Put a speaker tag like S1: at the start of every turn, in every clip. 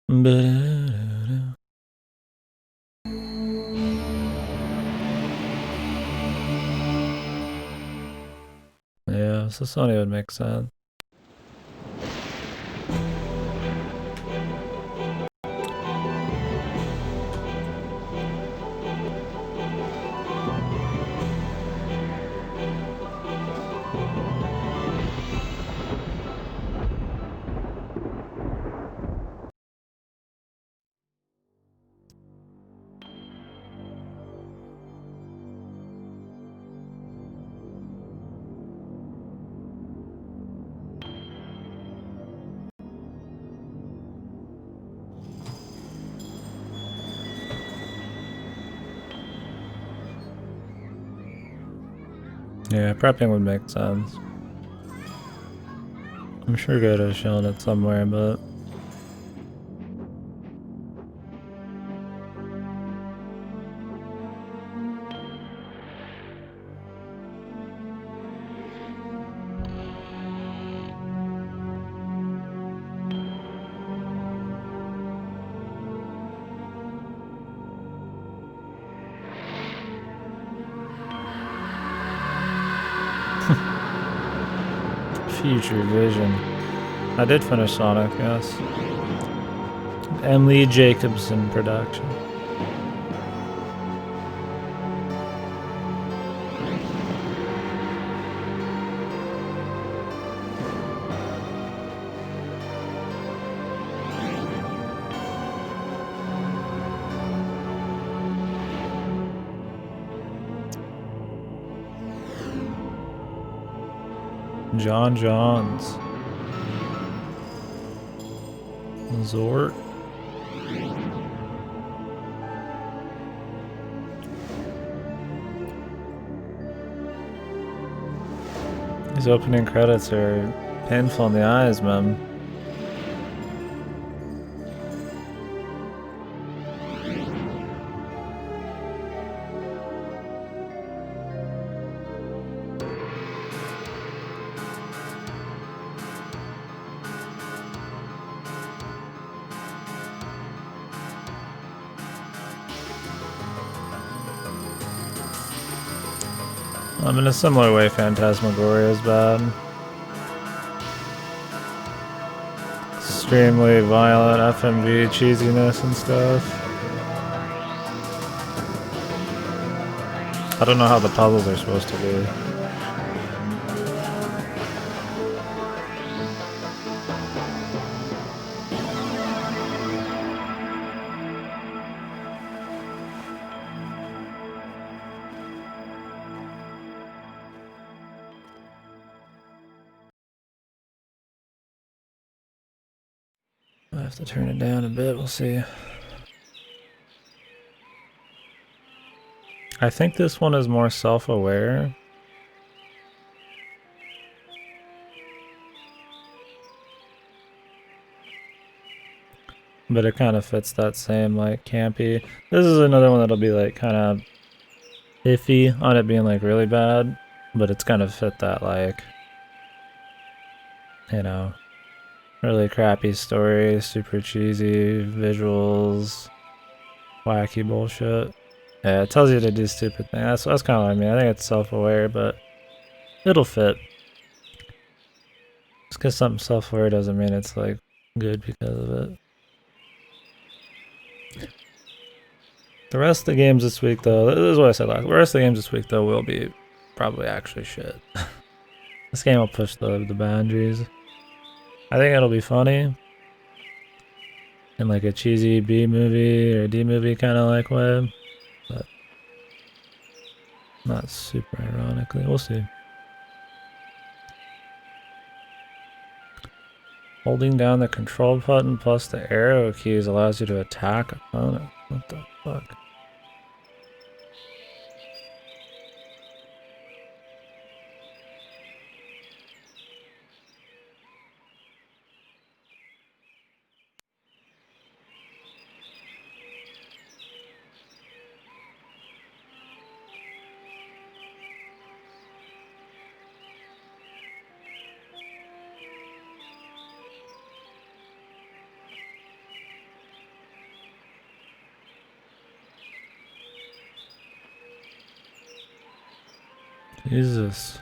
S1: Yeah, so Sony would make sense. Yeah, prepping would make sense. I'm sure Good has shown it somewhere, but Future Vision. I did finish Sonic, yes. Emily Jacobson production. John Johns. Zort. These opening credits are painful in the eyes, man. In a similar way, Phantasmagoria is bad. Extremely violent FMV cheesiness and stuff. I don't know how the puzzles are supposed to be. I have to turn it down a bit, we'll see. I think this one is more self-aware. But it kind of fits that same, like, campy. This is another one that'll be, like, kind of iffy on it being, like, really bad. But it's kind of fit that, like, you know, really crappy story, super cheesy visuals, wacky bullshit. Yeah, it tells you to do stupid things. That's kind of what I mean. I think it's self-aware, but it'll fit. Just because something's self-aware doesn't mean it's, like, good because of it. The rest of the games this week, though, this is what I said last. The rest of the games this week, though, will be probably actually shit. This game will push the boundaries. I think it'll be funny in like a cheesy B movie or D movie kind of like way, but not super ironically. We'll see. Holding down the control button plus the arrow keys allows you to attack opponent. What the fuck? Jesus.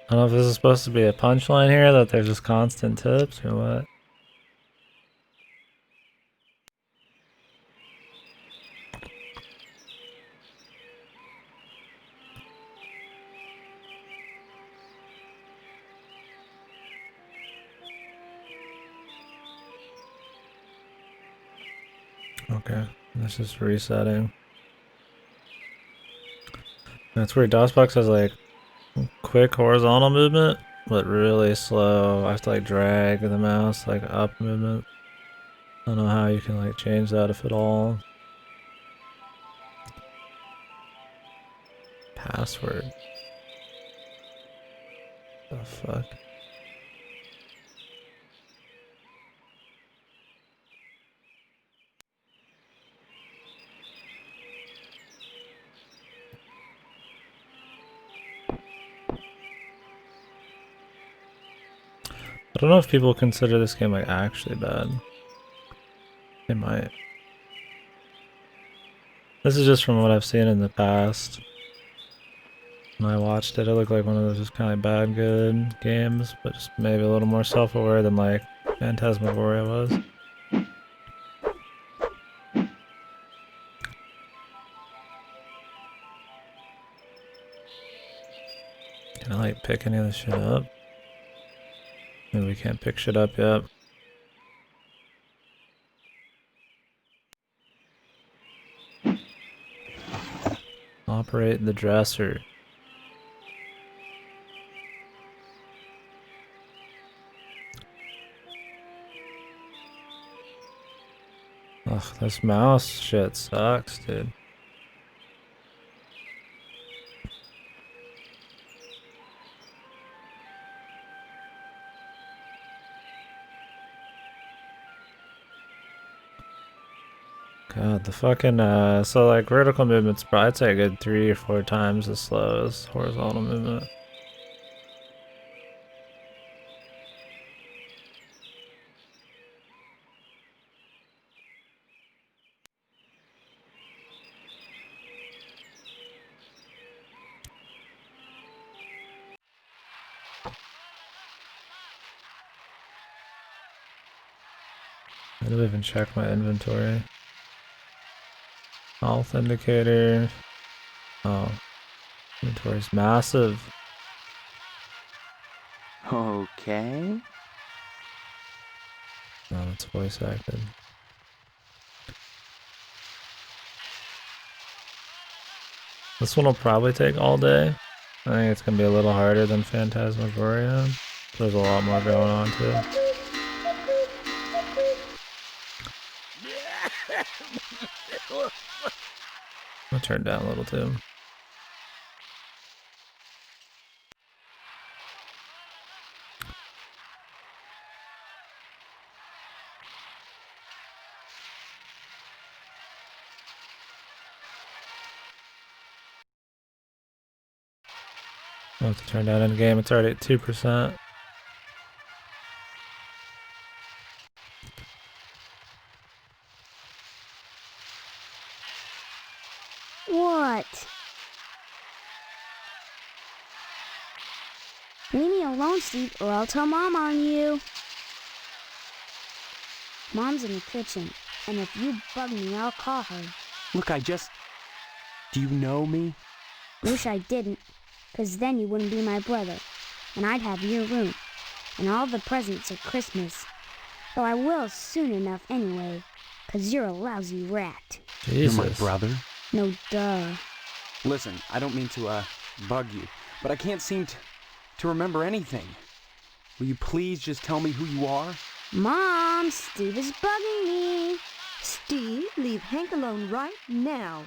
S1: I don't know if this is supposed to be a punchline here, that there's just constant tips or what. Okay, that's just resetting. That's weird. DOSBox has like quick horizontal movement, but really slow. I have to like drag the mouse like up movement. I don't know how you can like change that, if at all. Password. The fuck? I don't know if people consider this game like actually bad. They might. This is just from what I've seen in the past. When I watched it, it looked like one of those just kind of bad good games, but just maybe a little more self-aware than like Phantasmagoria was. Can I like pick any of this shit up? Maybe we can't pick shit up yet. Operate the dresser. Ugh, this mouse shit sucks, dude. God, the fucking, so like vertical movement's probably, I'd say a good 3 or 4 times as slow as horizontal movement. I didn't even check my inventory. Health indicator. Oh, inventory's massive.
S2: Okay.
S1: No, it's voice acted. This one will probably take all day. I think it's gonna be a little harder than Phantasmagoria. There's a lot more going on too. I'll turn down a little too. I'll have to turn down in game. It's already at 2%.
S3: What? Leave me alone, Steve, or I'll tell Mom on you. Mom's in the kitchen, and if you bug me, I'll call her.
S2: Look, do you know me?
S3: Wish I didn't, 'cause then you wouldn't be my brother, and I'd have your room, and all the presents at Christmas. Though I will soon enough anyway, 'cause you're a lousy rat.
S1: Jesus.
S2: You're my brother?
S3: No duh.
S2: Listen, I don't mean to, bug you, but I can't seem to remember anything. Will you please just tell me who you are?
S3: Mom, Steve is bugging me.
S4: Steve, leave Hank alone right now.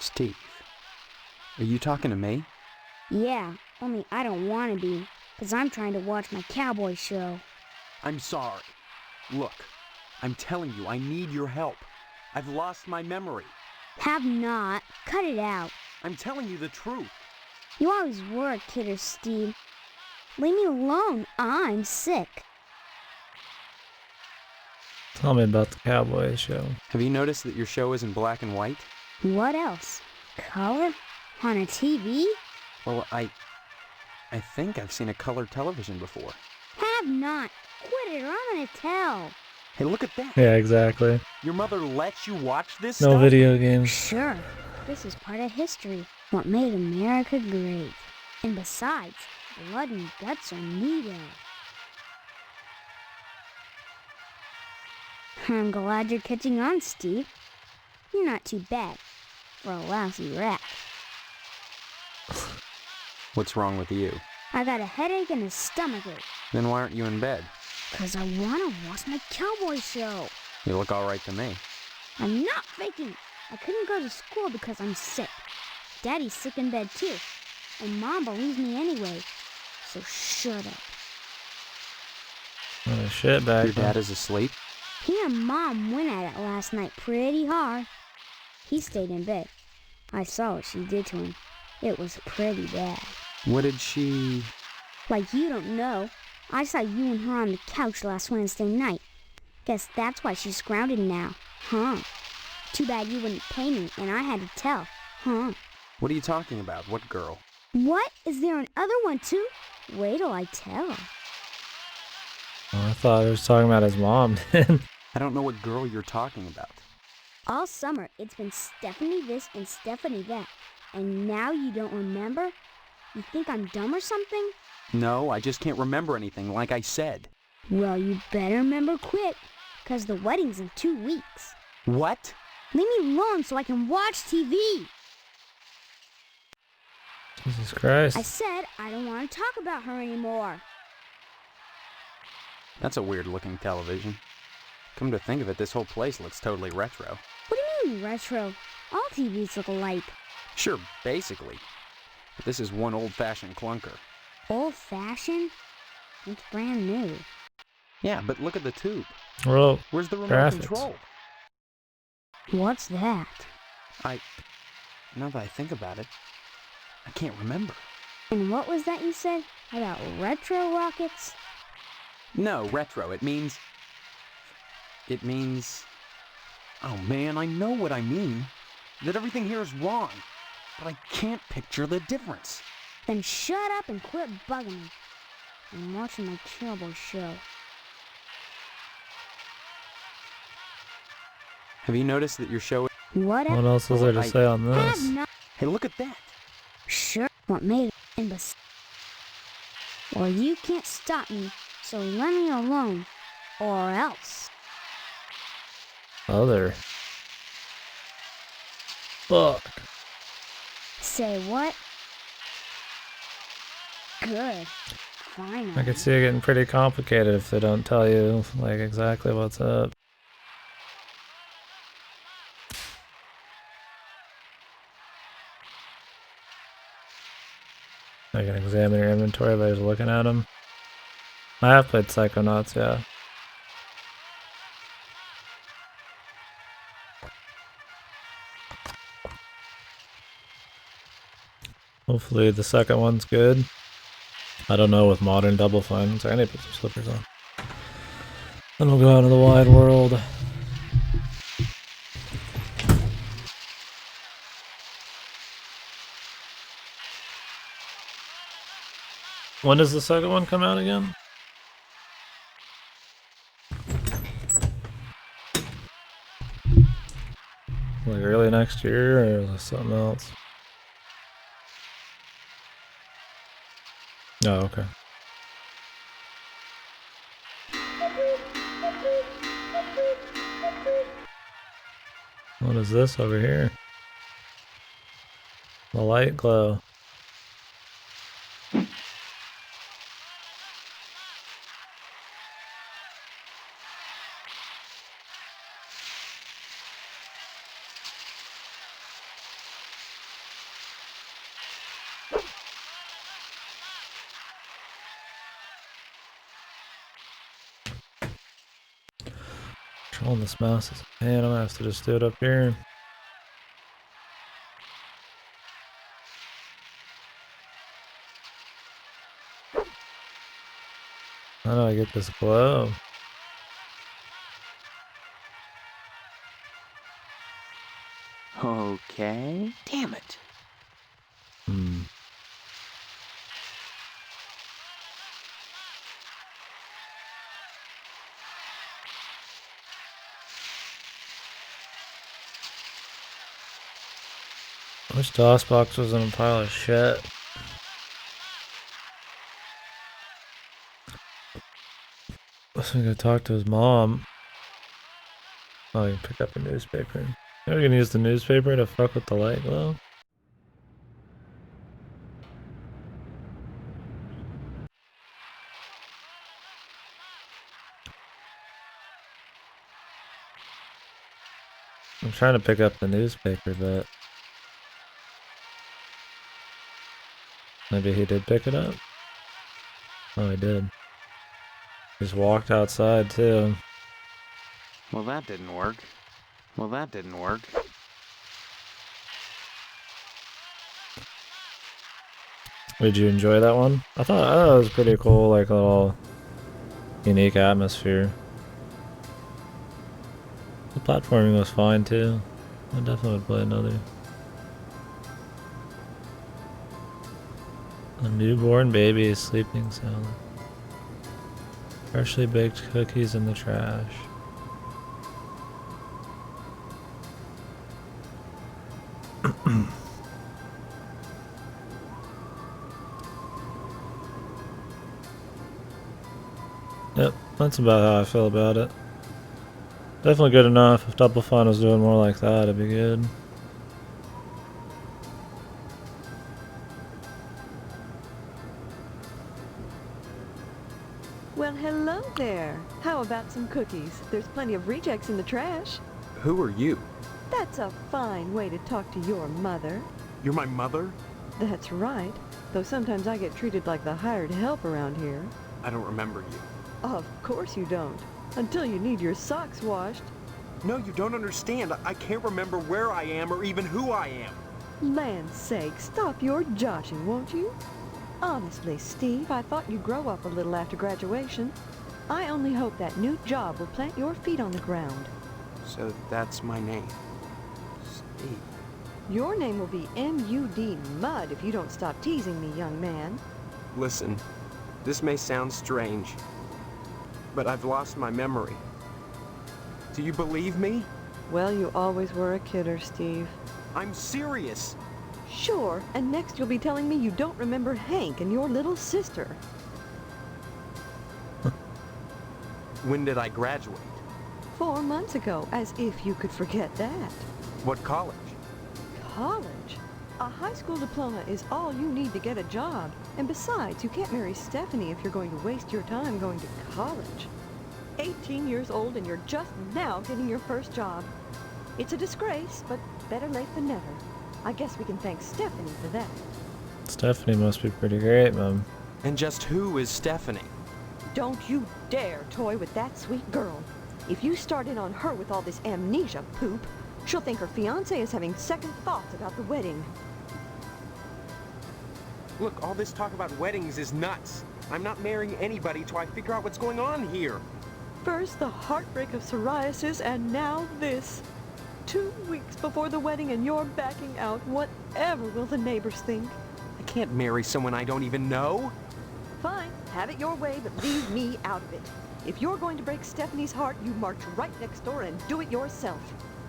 S2: Steve, are you talking to me?
S3: Yeah, only I don't want to be, 'cause I'm trying to watch my cowboy show.
S2: I'm sorry. Look, I'm telling you, I need your help. I've lost my memory.
S3: Have not. Cut it out.
S2: I'm telling you the truth.
S3: You always were a kidder, Steve. Leave me alone. I'm sick.
S1: Tell me about the Cowboys show.
S2: Have you noticed that your show is in black and white?
S3: What else? Color? On a TV?
S2: Well, I think I've seen a color television before.
S3: Have not. Quit it or I'm gonna tell.
S2: Hey, look at that.
S1: Yeah, exactly.
S2: Your mother lets you watch this
S1: No
S2: stuff?
S1: video games.
S3: Sure. This is part of history. What made America great. And besides, blood and guts are needed. I'm glad you're catching on, Steve. You're not too bad for a lousy rat.
S2: What's wrong with you?
S3: I got a headache and a stomachache.
S2: Then why aren't you in bed?
S3: 'Cause I wanna watch my cowboy show.
S2: You look all right to me.
S3: I'm not faking. I couldn't go to school because I'm sick. Daddy's sick in bed too. And Mom believes me anyway. So shut up.
S1: What a shitbag.
S2: Your dad is asleep?
S3: He and Mom went at it last night pretty hard. He stayed in bed. I saw what she did to him. It was pretty bad.
S2: What did she...
S3: Like you don't know. I saw you and her on the couch last Wednesday night. Guess that's why she's grounded now. Huh. Too bad you wouldn't pay me and I had to tell. Huh.
S2: What are you talking about? What girl?
S3: What? Is there another one too? Wait till I tell.
S1: Oh, I thought he was talking about his mom.
S2: I don't know what girl you're talking about.
S3: All summer, it's been Stephanie this and Stephanie that. And now you don't remember? You think I'm dumb or something?
S2: No, I just can't remember anything, like I said.
S3: Well, you better remember quick, 'cause the wedding's in 2 weeks.
S2: What?
S3: Leave me alone so I can watch TV.
S1: Jesus Christ.
S3: I said I don't want to talk about her anymore.
S2: That's a weird-looking television. Come to think of it, this whole place looks totally retro.
S3: What do you mean retro? All TVs look alike.
S2: Sure, basically. But this is one old-fashioned clunker.
S3: Old-fashioned? It's brand new.
S2: Yeah, but look at the tube.
S1: Well,
S2: Where's the remote
S1: graphics.
S2: control?
S3: What's that?
S2: Now that I think about it, I can't remember.
S3: And what was that you said about retro rockets?
S2: No, retro. It means... Oh man, I know what I mean. That everything here is wrong. But I can't picture the difference.
S3: Then shut up and quit bugging me. I'm watching my cowboy show.
S2: Have you noticed that your show...
S3: What
S1: what else is there to say on
S3: have
S1: this?
S3: not...
S2: Hey, look at that.
S3: Sure, what made it imbecile. Well, you can't stop me, so let me alone. Or else.
S1: Other. Fuck.
S3: Say what? Good. Fine.
S1: I could see it getting pretty complicated if they don't tell you, like, exactly what's up. I can examine your inventory by just looking at them. I have played Psychonauts, yeah. Hopefully the second one's good. I don't know with modern Double Fine. Sorry, I need to put some slippers on. Then we'll go out into the wide world. When does the second one come out again? Like early next year or is this something else? Oh, okay. What is this over here? The light glow. Controlling this mouse is a pain. I'm gonna have to just do it up here. How do I get this glow?
S2: Okay. Damn it.
S1: Hmm. I wish DOSBox was in a pile of shit. Let's go talk to his mom. Oh, you can pick up a newspaper. Are we gonna use the newspaper to fuck with the light glow? I'm trying to pick up the newspaper, but maybe he did pick it up. Oh, he did. Just walked outside too.
S2: Well, that didn't work. Well, that didn't work.
S1: Did you enjoy that one? I thought it was pretty cool, like a little unique atmosphere. The platforming was fine too. I definitely would play another. A newborn baby is sleeping soundly. Freshly baked cookies in the trash. Yep, that's about how I feel about it. Definitely good enough. If Double Fine was doing more like that, it'd be good.
S4: Well, hello there. How about some cookies? There's plenty of rejects in the trash.
S2: Who are you?
S4: That's a fine way to talk to your mother.
S2: You're my mother?
S4: That's right. Though sometimes I get treated like the hired help around here.
S2: I don't remember you.
S4: Of course you don't. Until you need your socks washed.
S2: No, you don't understand. I can't remember where I am or even who I am.
S4: Land's sake, stop your joshing, won't you? Honestly, Steve, I thought you'd grow up a little after graduation. I only hope that new job will plant your feet on the ground.
S2: So that's my name. Steve.
S4: Your name will be M.U.D. Mud if you don't stop teasing me, young man.
S5: Listen, this may sound strange, but I've lost my memory. Do you believe me?
S4: Well, you always were a kidder, Steve.
S5: I'm serious.
S4: Sure, and next you'll be telling me you don't remember Hank and your little sister.
S5: When did I graduate?
S4: 4 months ago, as if you could forget that.
S5: What college?
S4: College? A high school diploma is all you need to get a job. And besides, you can't marry Stephanie if you're going to waste your time going to college. 18 years old and you're just now getting your first job. It's a disgrace, but better late than never. I guess we can thank Stephanie for that.
S1: Stephanie must be pretty great, Mom.
S5: And just who is Stephanie?
S4: Don't you dare toy with that sweet girl. If you start in on her with all this amnesia poop, she'll think her fiancé is having second thoughts about the wedding.
S5: Look, all this talk about weddings is nuts. I'm not marrying anybody till I figure out what's going on here.
S4: First the heartbreak of psoriasis, and now this. 2 weeks before the wedding and you're backing out. Whatever will the neighbors think?
S5: I can't marry someone I don't even know.
S4: Fine, have it your way, but leave me out of it. If you're going to break Stephanie's heart, you march right next door and do it yourself.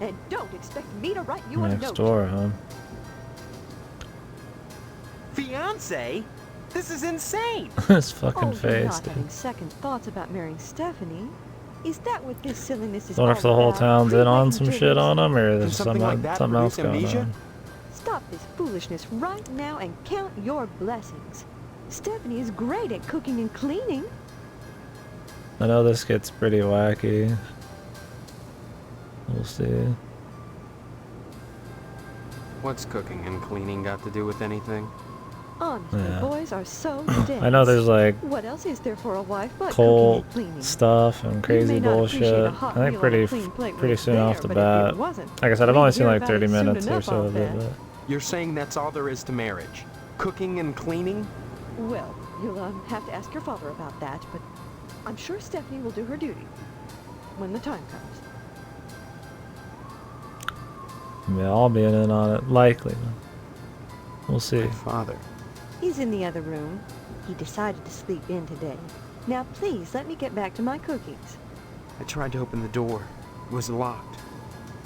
S4: And don't expect me to write you a note.
S1: Next door, huh?
S5: Fiancé? This is insane.
S1: His fucking
S4: Oh, you're
S1: face,
S4: not
S1: dude.
S4: having second thoughts about marrying Stephanie? Is that what this silliness is
S1: I wonder
S4: all
S1: if the whole
S4: about?
S1: town's in on
S4: Pre-wedding
S1: some shit
S4: jitters?
S1: on him, or
S5: Can
S1: there's
S5: something like that
S1: something else
S5: produce
S1: going
S5: amnesia?
S1: on.
S4: Stop this foolishness right now and count your blessings. Stephanie is great at cooking and cleaning.
S1: I know this gets pretty wacky. We'll see.
S5: What's cooking and cleaning got to do with anything?
S4: Honestly,
S1: Yeah.
S4: boys are so dense.
S1: I know there's like
S4: What else is there for a wife but
S1: cult
S4: cooking and cleaning?
S1: stuff and crazy
S4: You may not appreciate
S1: bullshit.
S4: a hot
S1: I think
S4: meal on a
S1: pretty
S4: clean plate when
S1: pretty
S4: it's
S1: soon
S4: there,
S1: off the
S4: but
S1: bat.
S4: it wasn't.
S1: Like I said, I've
S4: We'd
S1: only seen
S4: hear
S1: like
S4: about
S1: 30
S4: it soon
S1: minutes or
S4: enough,
S1: so
S4: I'll
S1: of it.
S4: bet.
S1: But
S5: You're saying that's all there is to marriage? Cooking and cleaning?
S4: Well, you'll have to ask your father about that, but I'm sure Stephanie will do her duty when the time comes.
S1: I mean, I'll be in on it, likely. We'll see.
S5: My father.
S4: He's in the other room. He decided to sleep in today. Now please let me get back to my cookies.
S5: I tried to open the door. It was locked.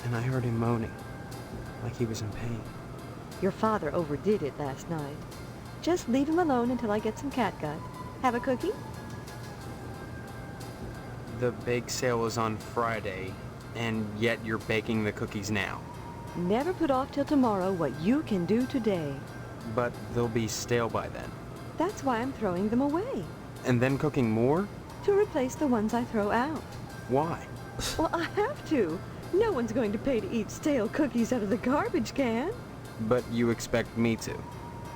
S5: And I heard him moaning, like he was in pain.
S4: Your father overdid it last night. Just leave him alone until I get some catgut. Have a cookie?
S5: The bake sale is on Friday, and yet you're baking the cookies now.
S4: Never put off till tomorrow what you can do today.
S5: But they'll be stale by then.
S4: That's why I'm throwing them away.
S5: And then cooking more?
S4: To replace the ones I throw out.
S5: Why?
S4: Well, I have to. No one's going to pay to eat stale cookies out of the garbage can.
S5: But you expect me to.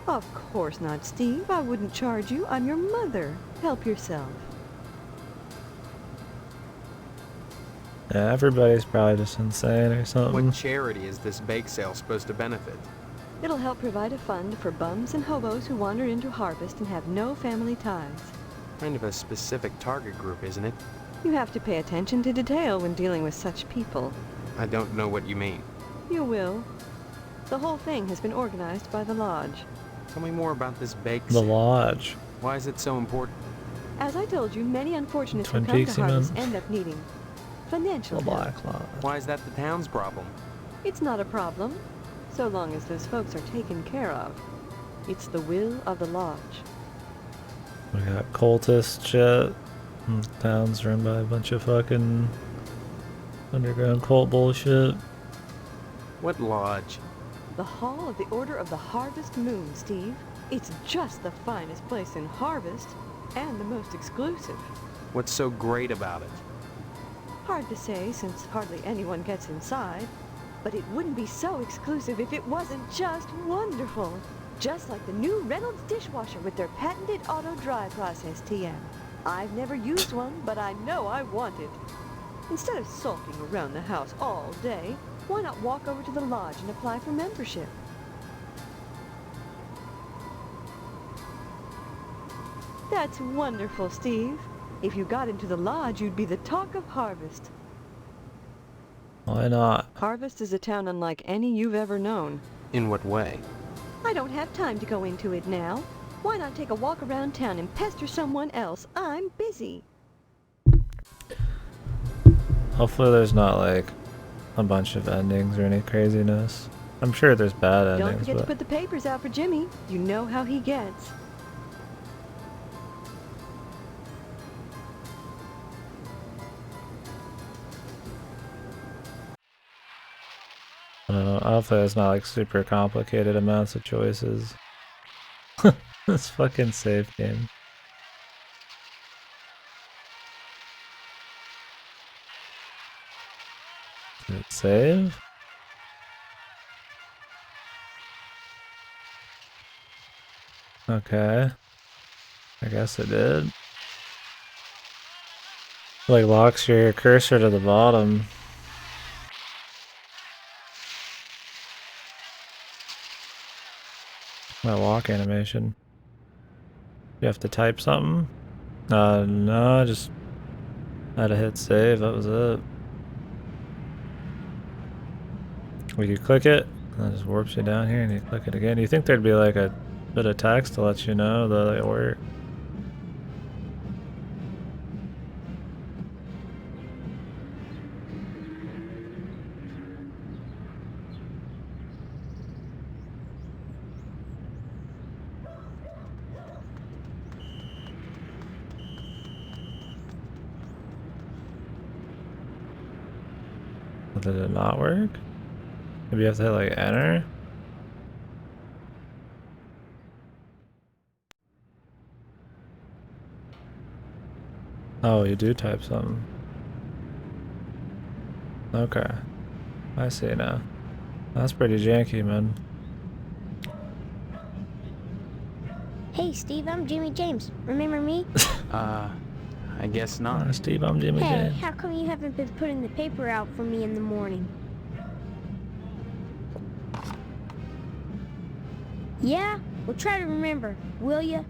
S4: Of course not, Steve. I wouldn't charge you. I'm your mother. Help yourself.
S1: Yeah, everybody's probably just insane or something.
S5: What charity is this bake sale supposed to benefit?
S4: It'll help provide a fund for bums and hobos who wander into Harvest and have no family ties.
S5: Kind of a specific target group, isn't it?
S4: You have to pay attention to detail when dealing with such people.
S5: I don't know what you mean.
S4: You will. The whole thing has been organized by the Lodge.
S5: Tell me more about this bake
S1: The
S5: sale.
S1: Lodge.
S5: Why is it so important?
S4: As I told you, many unfortunates who
S1: Twin
S4: come to
S1: Peaks,
S4: Harvest
S1: man.
S4: end up needing financial
S1: The
S4: help.
S1: Black Lodge.
S5: Why is that the town's problem?
S4: It's not a problem, so long as those folks are taken care of. It's the will of the Lodge.
S1: We got cultist shit. Town's run by a bunch of fucking underground cult bullshit.
S5: What lodge?
S4: The Hall of the Order of the Harvest Moon, Steve. It's just the finest place in Harvest, and the most exclusive.
S5: What's so great about it?
S4: Hard to say, since hardly anyone gets inside. But it wouldn't be so exclusive if it wasn't just wonderful. Just like the new Reynolds dishwasher with their patented auto-dry process, TM. I've never used one, but I know I want it. Instead of sulking around the house all day, why not walk over to the Lodge and apply for membership? That's wonderful, Steve. If you got into the Lodge, you'd be the talk of Harvest.
S1: Why not?
S4: Harvest is a town unlike any you've ever known.
S5: In what way?
S4: I don't have time to go into it now. Why not take a walk around town and pester someone else? I'm busy.
S1: Hopefully there's not like a bunch of endings or any craziness. I'm sure there's bad
S4: Don't
S1: endings,
S4: forget to
S1: but
S4: put the papers out for Jimmy. You know how he gets.
S1: I don't know. Hopefully there's not like super complicated amounts of choices. This fucking save game. Did it save? Okay. I guess it did. Like locks your cursor to the bottom. My walk animation. You have to type something? No, I just had to hit save, that was it. We could click it, and it just warps you down here and you click it again. You think there'd be like a bit of text to let you know that it worked? Did it not work? Maybe you have to hit like enter? Oh, you do type something. Okay. I see now. That's pretty janky, man.
S3: Hey, Steve, I'm Jimmy James. Remember me?
S5: I guess not.
S1: Steve, I'm Jimmy
S3: Hey,
S1: James.
S3: how come you haven't been putting the paper out for me in the morning? Yeah? Well, try to remember, will ya?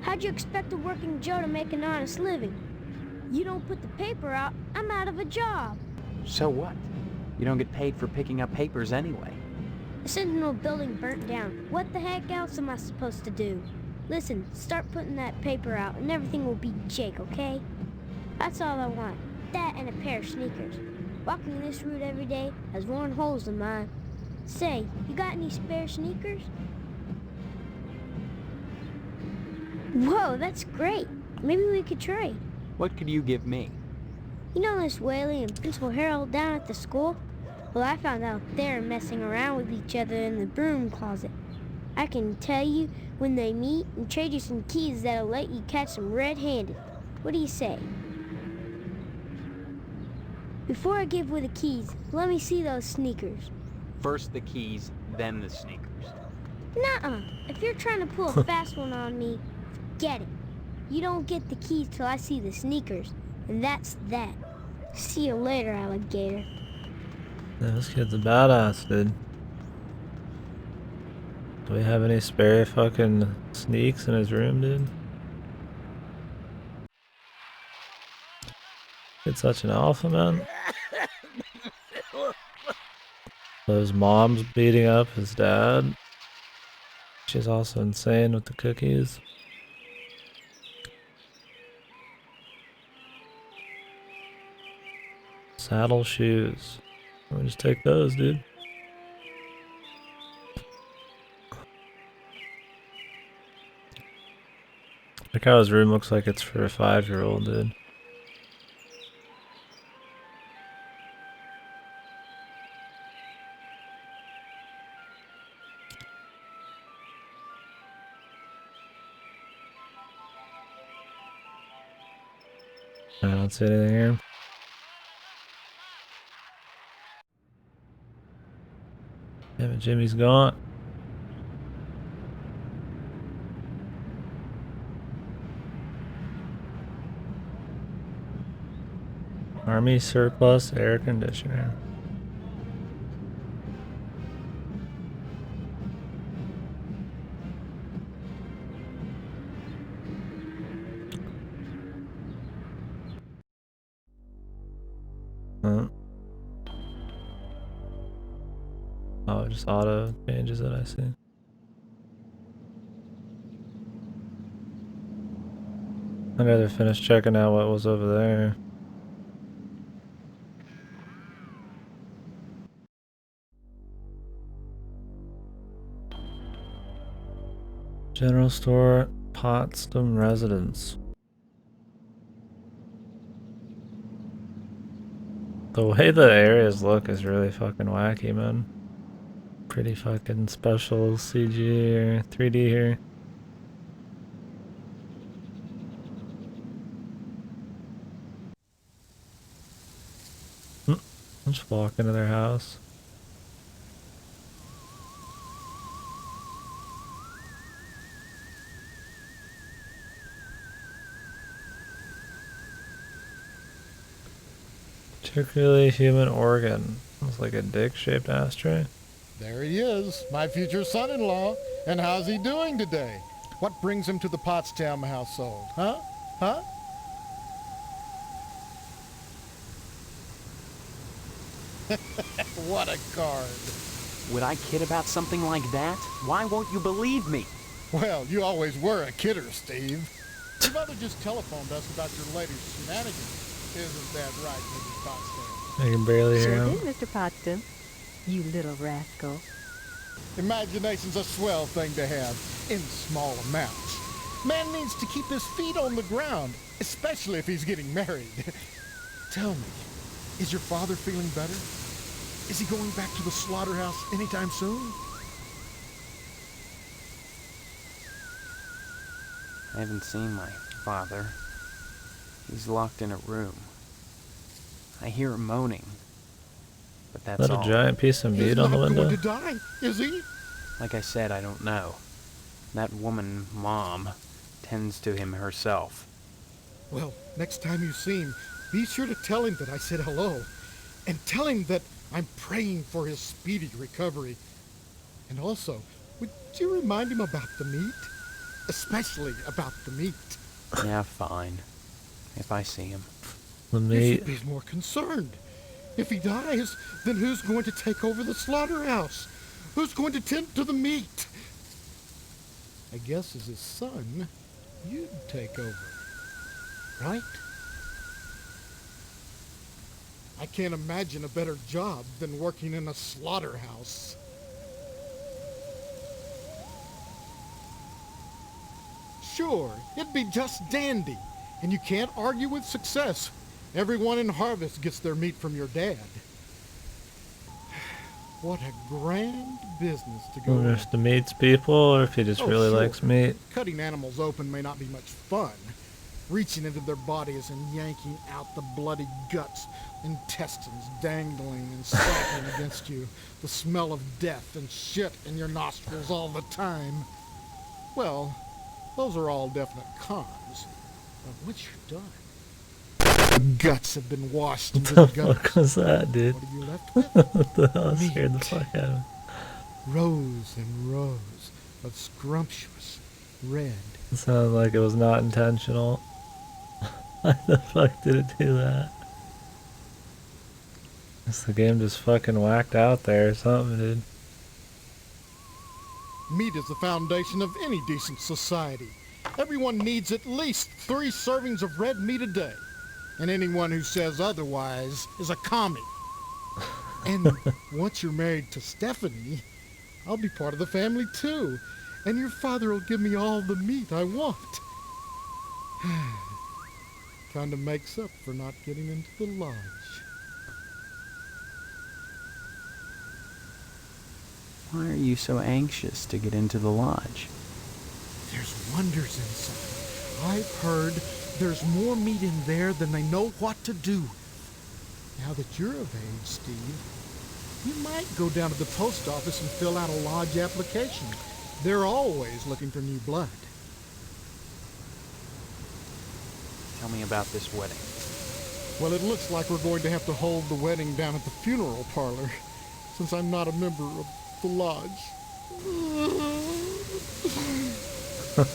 S3: How'd you expect a working Joe to make an honest living? You don't put the paper out, I'm out of a job.
S2: So what? You don't get paid for picking up papers anyway.
S3: The Sentinel building burnt down. What the heck else am I supposed to do? Listen, start putting that paper out and everything will be jake, okay? That's all I want. That and a pair of sneakers. Walking this route every day has worn holes in mine. Say, you got any spare sneakers? Whoa, that's great. Maybe we could trade.
S2: What could you give me?
S3: You know Miss Whaley and Principal Harold down at the school? Well, I found out they're messing around with each other in the broom closet. I can tell you when they meet and trade you some keys that'll let you catch them red-handed. What do you say? Before I give away the keys, let me see those sneakers.
S2: First the keys, then the sneakers.
S3: Nuh-uh. If you're trying to pull a fast one on me, forget it. You don't get the keys till I see the sneakers, and that's that. See you later, alligator.
S1: Yeah, this kid's a badass, dude. Do we have any spare fucking sneaks in his room, dude? Kid's such an alpha, man. So his mom's beating up his dad. She's also insane with the cookies. Saddle shoes. Let me just take those, dude. Look how his room looks like it's for a 5-year-old, dude. I don't see anything here. Damn it, Jimmy's gone. Army surplus air conditioner. Huh. Oh, it just auto changes it, I see. I'd rather finish checking out what was over there. General store, Potsdam residence. The way the areas look is really fucking wacky, man. Pretty fucking special CG or 3D here. Just walk into their house. Particularly human organ. Looks like a dick-shaped ashtray.
S6: There he is, my future son-in-law. And how's he doing today? What brings him to the Potsdam household, huh? Huh? What a card.
S2: Would I kid about something like that? Why won't you believe me?
S6: Well, you always were a kidder, Steve. Your mother just telephoned us about your latest shenanigans. Isn't that right, Mrs. Potsdam?
S1: I can barely hear
S4: Sure
S1: him.
S4: did, Mr. Potsdam. You little rascal.
S6: Imagination's a swell thing to have, in small amounts. Man needs to keep his feet on the ground, especially if he's getting married. Tell me, is your father feeling better? Is he going back to the slaughterhouse anytime soon?
S2: I haven't seen my father. He's locked in a room. I hear him moaning, but that's
S1: Is that
S2: all.
S1: a giant piece of
S6: He's
S1: meat on the
S6: not
S1: window?
S6: going to die, is he?
S2: Like I said, I don't know. That woman, Mom, tends to him herself.
S6: Well, next time you see him, be sure to tell him that I said hello. And tell him that I'm praying for his speedy recovery. And also, would you remind him about the meat? Especially about the meat.
S2: Yeah, fine. If I see him.
S1: The
S6: You
S1: meat.
S6: should be more concerned. If he dies, then who's going to take over the slaughterhouse? Who's going to tend to the meat? I guess as his son, you'd take over, right? I can't imagine a better job than working in a slaughterhouse. Sure, it'd be just dandy, and you can't argue with success. Everyone in Harvest gets their meat from your dad. What a grand business to
S1: I
S6: go
S1: wonder
S6: in.
S1: if the meat's people or if he just
S6: Oh,
S1: really
S6: sure.
S1: likes meat.
S6: Cutting animals open may not be much fun. Reaching into their bodies and yanking out the bloody guts, intestines dangling and slapping against you, the smell of death and shit in your nostrils all the time. Well, those are all definite cons. But once you're done, the guts have been washed into the
S1: What the
S6: gutters.
S1: fuck was that, dude?
S6: What are you left with?
S1: What the hell? Scared the
S6: Meat.
S1: fuck out of me.
S6: Rows and rows of scrumptious red.
S1: It sounded like it was not intentional. Why the fuck did it do that? Guess the game just fucking whacked out there or something, dude.
S6: Meat is the foundation of any decent society. Everyone needs at least 3 servings of red meat a day. And anyone who says otherwise is a commie. And once you're married to Stephanie, I'll be part of the family too. And your father will give me all the meat I want. Kinda makes up for not getting into the lodge.
S2: Why are you so anxious to get into the lodge?
S6: There's wonders inside. I've heard there's more meat in there than they know what to do with. Now that you're of age, Steve, you might go down to the post office and fill out a lodge application. They're always looking for new blood.
S2: Tell me about this wedding.
S6: Well, it looks like we're going to have to hold the wedding down at the funeral parlor, since I'm not a member of the lodge.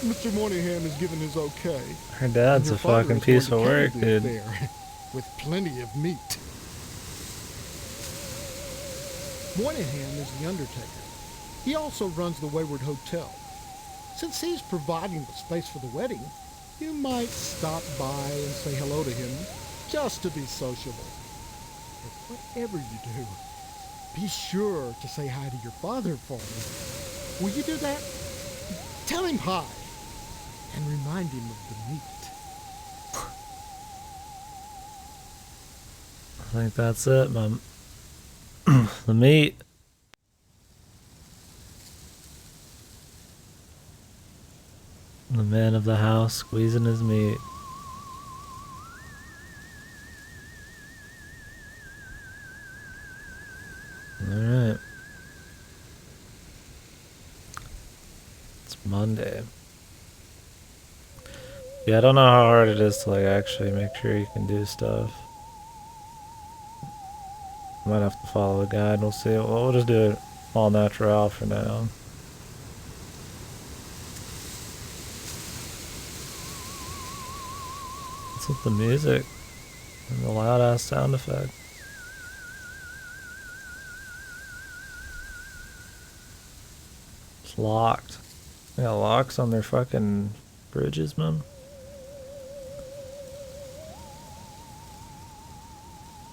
S6: Mr. Moynihan has given his okay.
S1: Her dad's a
S6: Your father
S1: fucking
S6: is going
S1: piece
S6: to
S1: of
S6: carry
S1: work,
S6: the
S1: dude.
S6: affair, with plenty of meat. Moynihan is the undertaker. He also runs the Wayward Hotel. Since he's providing the space for the wedding, you might stop by and say hello to him, just to be sociable. But whatever you do, be sure to say hi to your father for me. Will you do that? Tell him hi, and remind him of the meat.
S1: I think that's it, man. The meat. The man of the house squeezing his meat. Alright. It's Monday. Yeah, I don't know how hard it is to like actually make sure you can do stuff. Might have to follow the guide. We'll see. We'll just do it all natural for now. What's with the music and the loud ass sound effect? It's locked. They got locks on their fucking bridges, man.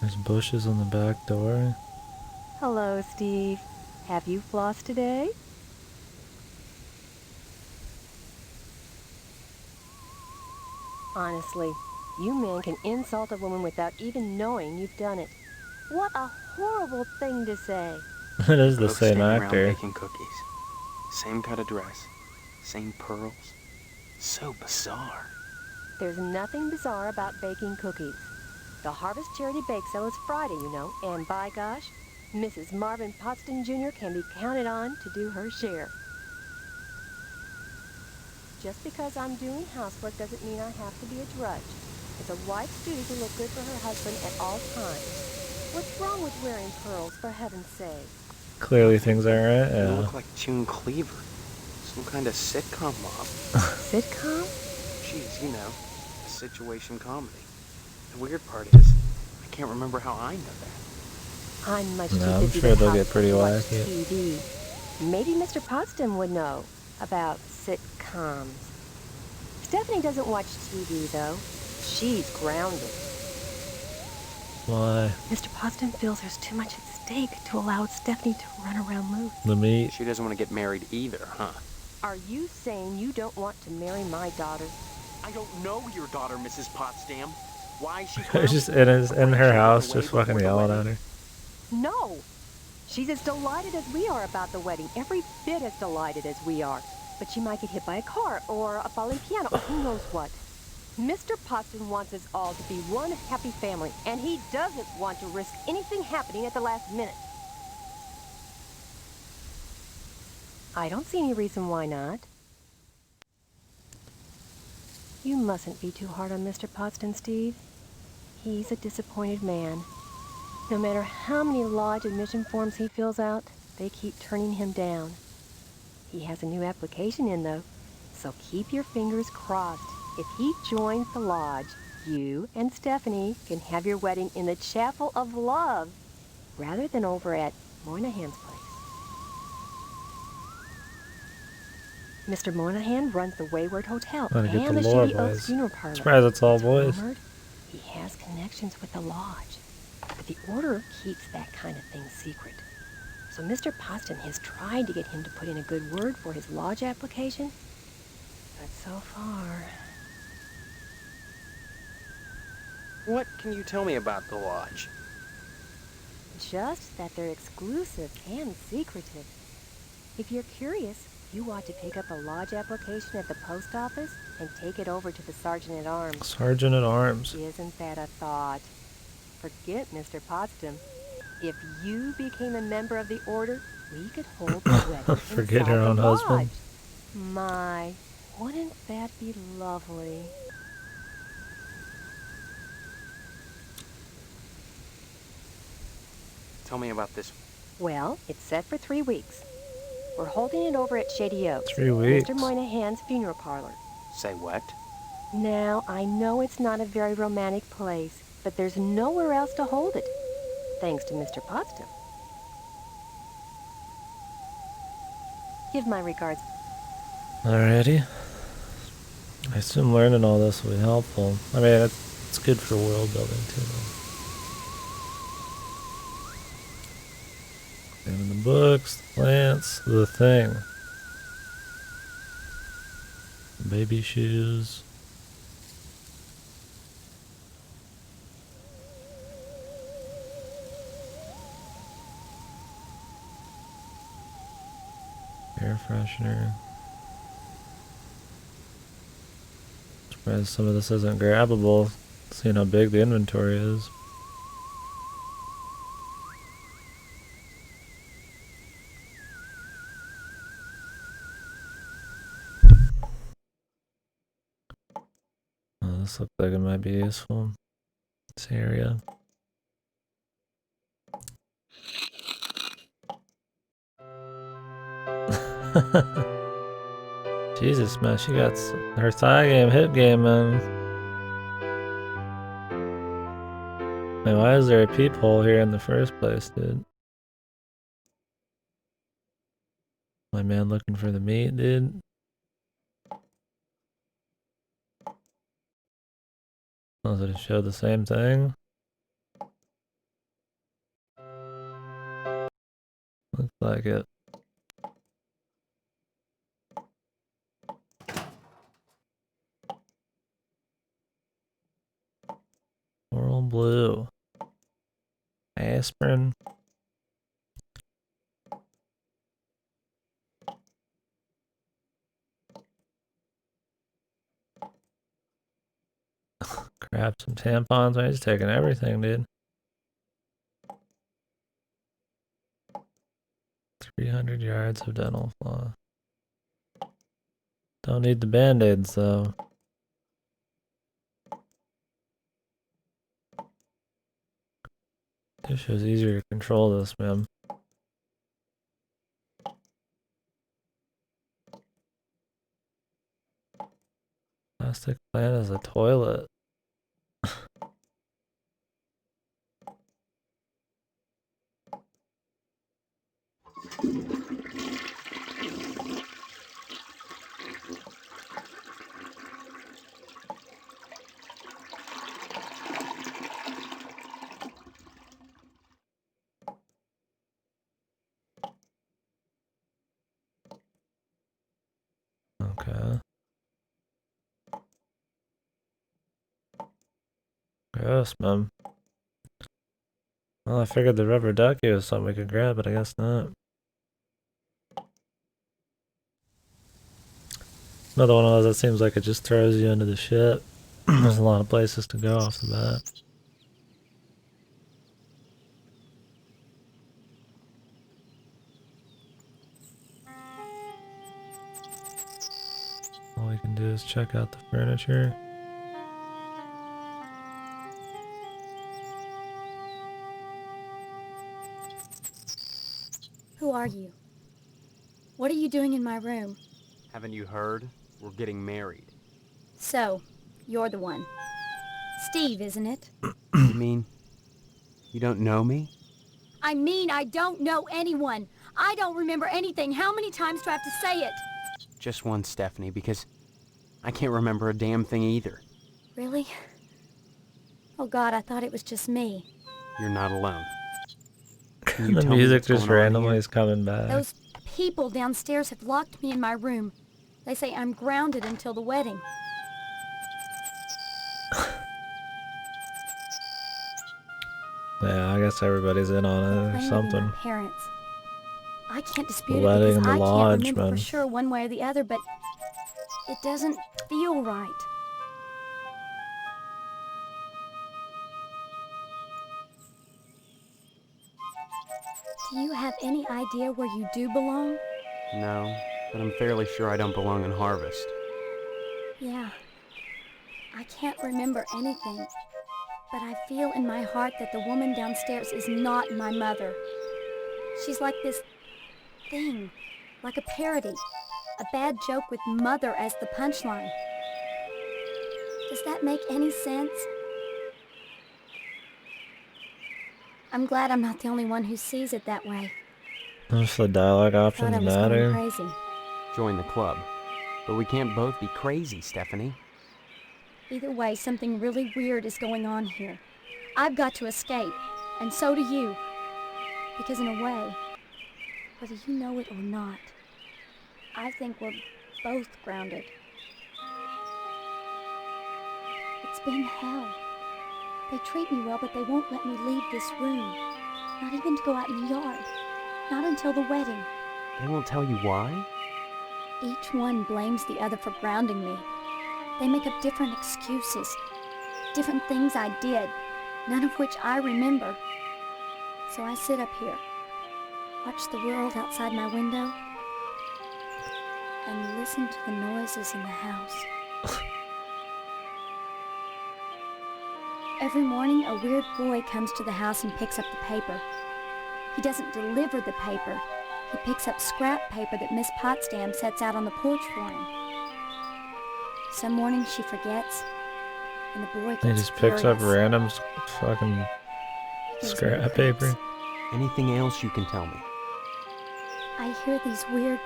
S1: There's bushes on the back door.
S7: Hello, Steve. Have you flossed today? Honestly, you men can insult a woman without even knowing you've done it. What a horrible thing to say.
S1: It is the
S2: Both
S1: same
S2: standing around
S1: actor.
S2: baking cookies. Same cut of dress. Same pearls. So bizarre.
S7: There's nothing bizarre about baking cookies. The Harvest Charity Bake Sale is Friday, you know, and by gosh, Mrs. Marvin Potston Jr. can be counted on to do her share. Just because I'm doing housework doesn't mean I have to be a drudge. It's a wife's duty to look good for her husband at all times. What's wrong with wearing pearls, for heaven's sake?
S1: Clearly things aren't right,
S2: You
S1: yeah.
S2: look like June Cleaver. Some kind of sitcom mom.
S7: Sitcom?
S2: Geez, you know, a situation comedy.
S5: The weird part is, I can't remember how I know that.
S7: I'm much
S1: No,
S7: too
S1: I'm
S7: busy
S1: sure
S7: with
S1: they'll
S7: how
S1: get pretty
S7: to watch
S1: wacky.
S7: TV. Maybe Mr. Potsdam would know about sitcoms. Stephanie doesn't watch TV, though. She's grounded.
S1: Why?
S7: Mr. Potsdam feels there's too much at stake to allow Stephanie to run around loose.
S1: The meat.
S5: She doesn't want to get married either, huh?
S7: Are you saying you don't want to marry my daughter?
S5: I don't know your daughter, Mrs. Potsdam. Why is she
S1: Just
S5: grounded?
S1: in her
S5: Afraid she'll
S1: house,
S5: run away
S1: just fucking
S5: before the
S1: yelling at
S5: wedding?
S1: her.
S7: No. She's as delighted as we are about the wedding. Every bit as delighted as we are. But she might get hit by a car or a falling piano or who knows what. Mr. Potsdam wants us all to be one happy family, and he doesn't want to risk anything happening at the last minute. I don't see any reason why not. You mustn't be too hard on Mr. Potsdam, Steve. He's a disappointed man. No matter how many lodge admission forms he fills out, they keep turning him down. He has a new application in, though, so keep your fingers crossed. If he joins the lodge, you and Stephanie can have your wedding in the Chapel of Love rather than over at Moynihan's place. Mr. Moynihan runs the Wayward Hotel
S1: Gotta get
S7: and
S1: the
S7: the
S1: lore
S7: Shady Oaks
S1: boys.
S7: Funeral Parlor.
S1: Surprised it's all
S7: It's
S1: boys.
S7: rumored he has connections with the lodge, but the order keeps that kind of thing secret. So Mr. Potsdam has tried to get him to put in a good word for his lodge application, but so far...
S5: What can you tell me about the lodge?
S7: Just that they're exclusive and secretive. If you're curious, you ought to pick up a lodge application at the post office and take it over to the Sergeant-at-Arms.
S1: Sergeant at Arms.
S7: Isn't that a thought? Forget Mr. Potsdam. If you became a member of the order, we could hold the wedding
S1: Forget
S7: inside
S1: her
S7: the
S1: own
S7: lodge.
S1: husband.
S7: My, wouldn't that be lovely?
S5: Tell me about this.
S7: Well, it's set for 3 weeks. We're holding it over at Shady Oaks,
S1: 3 weeks.
S7: Mr. Moynihan's funeral parlor.
S5: Say what?
S7: Now, I know it's not a very romantic place, but there's nowhere else to hold it, thanks to Mr. Potsdam. Give my regards.
S1: Alrighty. I assume learning all this will be helpful. I mean, it's good for world building too, though. Examine the books, the plants, the thing. Baby shoes. Air freshener. Surprised some of this isn't grabbable, seeing how big the inventory is. Oh, this looks like it might be useful. This area. Jesus, man, she got her thigh game, hip game, man. Man, why is there a peephole here in the first place, dude? My man looking for the meat, dude. Oh, did it show the same thing? Looks like it. Coral blue. Aspirin. Grab some tampons. Man, he's taking everything, dude. 300 yards of dental floss. Don't need the band-aids, though. This was easier to control this, man. Plastic plant as a toilet. Okay. Gross, man. Well, I figured the rubber ducky was something we could grab, but I guess not. Another one of those that seems like it just throws you into the shit. There's a lot of places to go off the bat. All we can do is check out the furniture.
S8: Who are you? What are you doing in my room?
S5: Haven't you heard? We're getting married.
S8: So, you're the one. Steve, isn't it?
S5: You mean you don't know me?
S8: I mean, I don't know anyone. I don't remember anything. How many times do I have to say it?
S5: Just one, Stephanie, because I can't remember a damn thing either.
S8: Really? Oh God, I thought it was just me.
S5: You're not alone. Can you
S1: The
S5: tell me
S1: music
S5: what's
S1: just
S5: going on
S1: randomly
S5: here?
S1: is coming back.
S8: Those people downstairs have locked me in my room. They say I'm grounded until the wedding.
S1: Yeah, I guess everybody's in on
S8: They
S1: it or
S8: claim to be
S1: something.
S8: my parents. I can't dispute
S1: The
S8: it
S1: wedding
S8: because
S1: and the
S8: I
S1: lodge,
S8: can't remember
S1: man.
S8: for sure one way or the other, but it doesn't feel right. Do you have any idea where you do belong?
S5: No, but I'm fairly sure I don't belong in Harvest.
S8: Yeah. I can't remember anything, but I feel in my heart that the woman downstairs is not my mother. She's like this thing, like a parody, a bad joke with mother as the punchline. Does that make any sense? I'm glad I'm not the only one who sees it that way.
S1: If the dialogue
S8: I
S1: options
S8: thought I was going
S1: matter.
S8: crazy.
S5: Join the club. But we can't both be crazy, Stephanie.
S8: Either way, something really weird is going on here. I've got to escape, and so do you. Because in a way, whether you know it or not, I think we're both grounded. It's been hell. They treat me well, but they won't let me leave this room. Not even to go out in the yard. Not until the wedding.
S5: They won't tell you why?
S8: Each one blames the other for grounding me. They make up different excuses. Different things I did, none of which I remember. So I sit up here, watch the world outside my window, and listen to the noises in the house. Every morning, a weird boy comes to the house and picks up the paper. He doesn't deliver the paper. He picks up scrap paper that Miss Potsdam sets out on the porch for him. Some mornings she forgets, and the boy gets
S1: He just picks up
S8: furious.
S1: random fucking
S8: He gives me
S1: scrap
S8: the
S1: paper.
S8: creeps.
S5: Anything else you can tell me?
S8: I hear these weird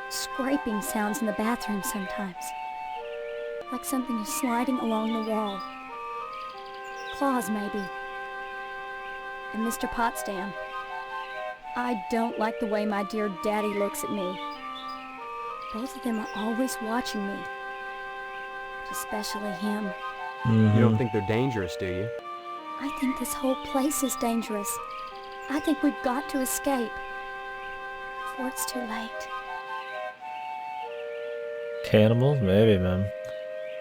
S8: scraping sounds in the bathroom sometimes. Like something is sliding along the wall. Claws, maybe. And Mr. Potsdam. I don't like the way my dear daddy looks at me. Both of them are always watching me. But especially him.
S1: Mm-hmm.
S5: You don't think they're dangerous, do you?
S8: I think this whole place is dangerous. I think we've got to escape. Before it's too late.
S1: Cannibals? Maybe, man.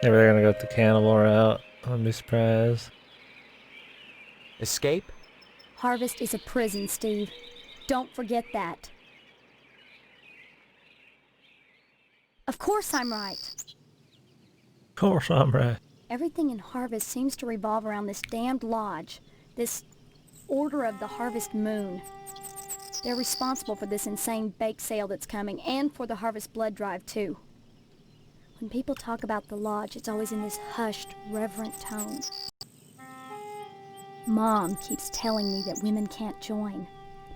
S1: Maybe they're gonna go with the cannibal route. I wouldn't be surprised.
S5: Escape?
S8: Harvest is a prison, Steve. Don't forget that. Of course I'm right.
S1: Of course I'm right.
S8: Everything in Harvest seems to revolve around this damned lodge, this Order of the Harvest Moon. They're responsible for this insane bake sale that's coming, and for the Harvest Blood Drive, too. When people talk about the lodge, it's always in this hushed, reverent tone. Mom keeps telling me that women can't join,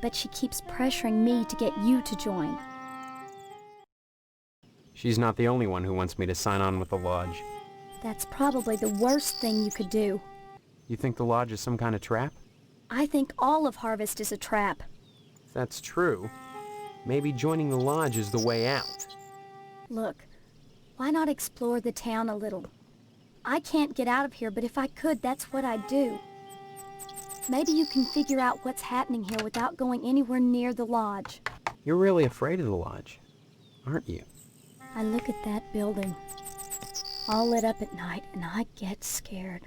S8: but she keeps pressuring me to get you to join.
S5: She's not the only one who wants me to sign on with the lodge.
S8: That's probably the worst thing you could do.
S5: You think the lodge is some kind of trap?
S8: I think all of Harvest is a trap.
S5: If that's true, maybe joining the lodge is the way out.
S8: Look, Why not explore the town a little? I can't get out of here, but if I could, that's what I'd do. Maybe you can figure out what's happening here without going anywhere near the lodge.
S5: You're really afraid of the lodge, aren't you?
S8: I look at that building, all lit up at night, and I get scared.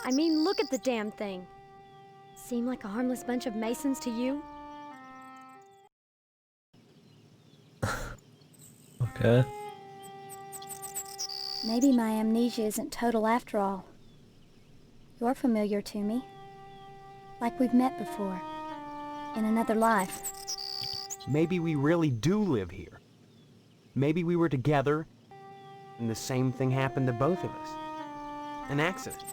S9: I mean, look at the damn thing. Seem like a harmless bunch of Masons to you?
S1: Okay.
S8: Maybe my amnesia isn't total after all. You're familiar to me. Like we've met before. In another life.
S5: Maybe we really do live here. Maybe we were together, and the same thing happened to both of us. An accident.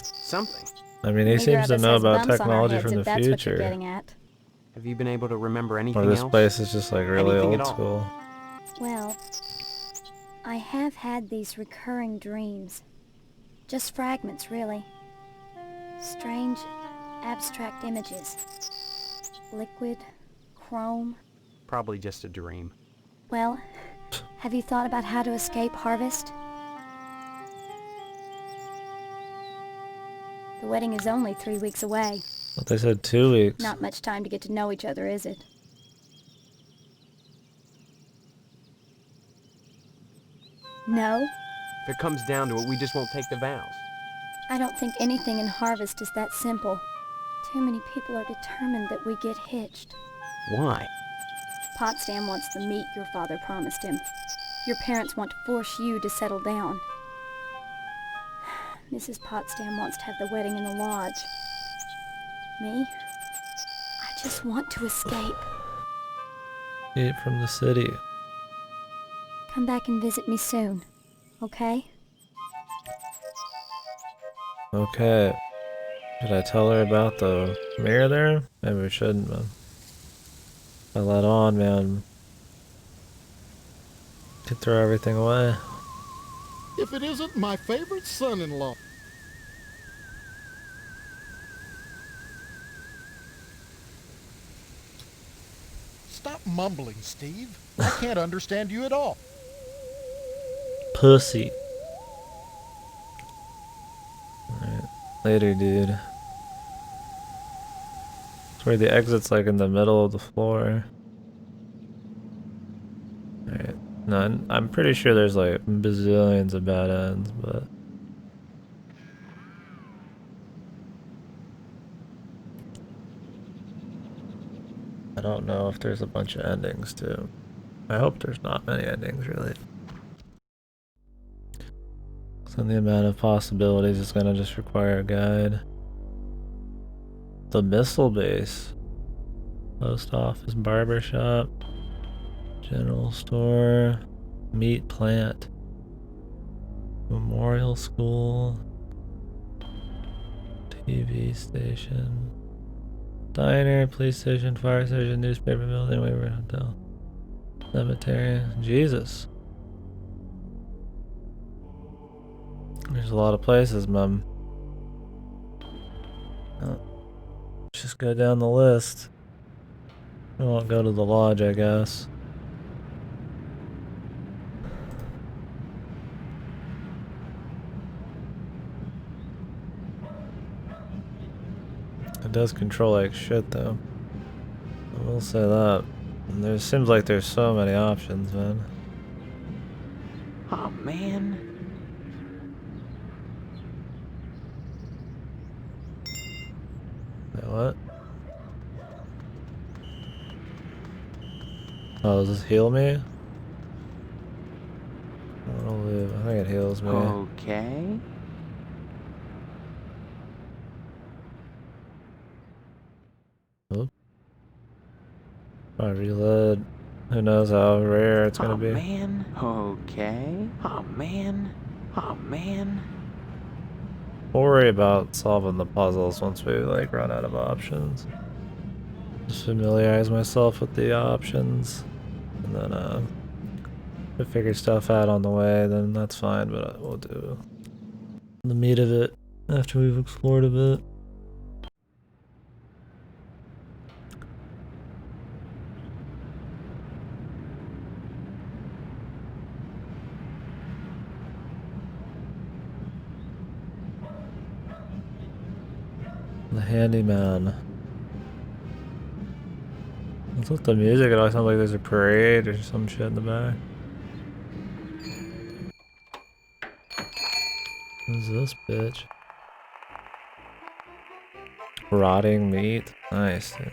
S5: Something.
S1: I mean, he
S8: Neither
S1: seems
S8: of
S1: to
S8: us
S1: know
S8: has
S1: about
S8: bumps on our
S1: technology
S8: heads,
S1: from the
S8: if that's what you're
S1: future.
S8: getting at.
S5: Have you been able to remember anything
S1: Or this
S5: else?
S1: place is just like really
S5: Anything
S1: old
S5: at all?
S1: school.
S8: Well, I have had these recurring dreams. Just fragments, really. Strange, abstract images. Liquid, chrome.
S5: Probably just a dream.
S8: Well, have you thought about how to escape Harvest? The wedding is only 3 weeks away.
S1: But they said 2 weeks.
S8: Not much time to get to know each other, is it? No,
S5: If it comes down to it, we just won't take the vows.
S8: I don't think anything in Harvest is that simple. Too many people are determined that we get hitched.
S5: Why?
S8: Potsdam wants the meat your father promised him. Your parents want to force you to settle down. Mrs. Potsdam wants to have the wedding in the lodge. Me? I just want to escape.
S1: Escape from the city.
S8: Come back and visit me soon, okay?
S1: Okay. Should I tell her about the mirror there? Maybe we shouldn't, man. If I let on, man, could throw everything away.
S6: If it isn't my favorite son-in-law. Stop mumbling, Steve. I can't understand you at all.
S1: Pussy. Alright. Later, dude. It's where the exit's like in the middle of the floor. Alright. No, I'm pretty sure there's like bazillions of bad ends, but I don't know if there's a bunch of endings too. I hope there's not many endings, really. So the amount of possibilities is gonna just require a guide. The missile base. Post office, barber shop, general store, meat plant, memorial school, TV station, diner, police station, fire station, newspaper building, waiver hotel, cemetery. Jesus. There's a lot of places, Mum. Just go down the list. I won't go to the lodge, I guess. It does control like shit, though. I will say that. And there seems like there's so many options, man.
S5: Oh, man.
S1: Wait, what? Oh, does this heal me? I don't live. I think it heals me.
S5: Okay.
S1: Oop. I reload. Who knows how rare it's gonna be.
S5: Man. Okay. Oh, man. Oh, man.
S1: We'll worry about solving the puzzles once we like run out of options. Just familiarize myself with the options, and then if we figure stuff out on the way, then that's fine. But we'll do the meat of it after we've explored a bit. The handyman. What's with the music? It always sounds like there's a parade or some shit in the back. Who's this bitch? Rotting meat? Nice, dude.